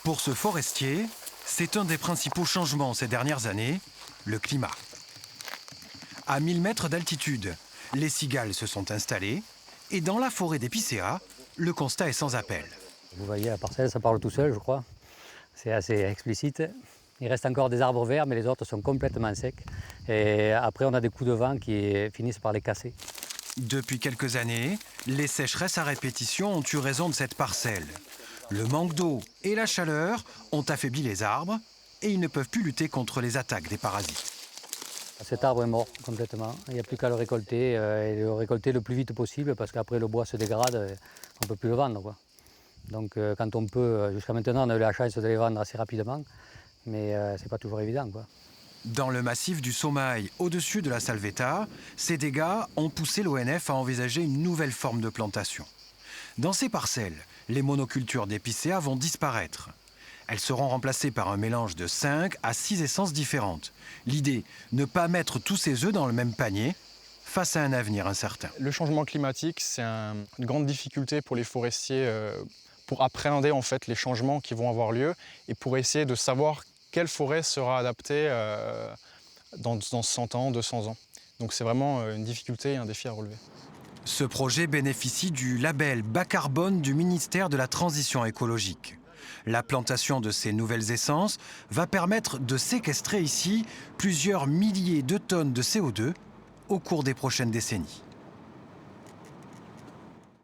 Pour ce forestier, c'est un des principaux changements ces dernières années, le climat. À 1000 mètres d'altitude, les cigales se sont installées et dans la forêt d'Épicéa, le constat est sans appel. Vous voyez, la parcelle, ça parle tout seul, je crois. C'est assez explicite. Il reste encore des arbres verts, mais les autres sont complètement secs. Et après, on a des coups de vent qui finissent par les casser. Depuis quelques années, les sécheresses à répétition ont eu raison de cette parcelle. Le manque d'eau et la chaleur ont affaibli les arbres et ils ne peuvent plus lutter contre les attaques des parasites. Cet arbre est mort complètement. Il n'y a plus qu'à le récolter et le récolter le plus vite possible parce qu'après le bois se dégrade et on ne peut plus le vendre, quoi. Donc quand on peut, jusqu'à maintenant on a eu la chance de les vendre assez rapidement, mais c'est pas toujours évident, quoi. Dans le massif du Sommaï, au-dessus de la Salvetat, ces dégâts ont poussé l'ONF à envisager une nouvelle forme de plantation. Dans ces parcelles, les monocultures d'épicéa vont disparaître. Elles seront remplacées par un mélange de 5 à 6 essences différentes. L'idée, ne pas mettre tous ses œufs dans le même panier face à un avenir incertain. Le changement climatique, c'est une grande difficulté pour les forestiers pour appréhender en fait les changements qui vont avoir lieu et pour essayer de savoir quelle forêt sera adaptée dans 100 ans, 200 ans. Donc c'est vraiment une difficulté et un défi à relever. Ce projet bénéficie du label bas carbone du ministère de la Transition écologique. La plantation de ces nouvelles essences va permettre de séquestrer ici plusieurs milliers de tonnes de CO2 au cours des prochaines décennies.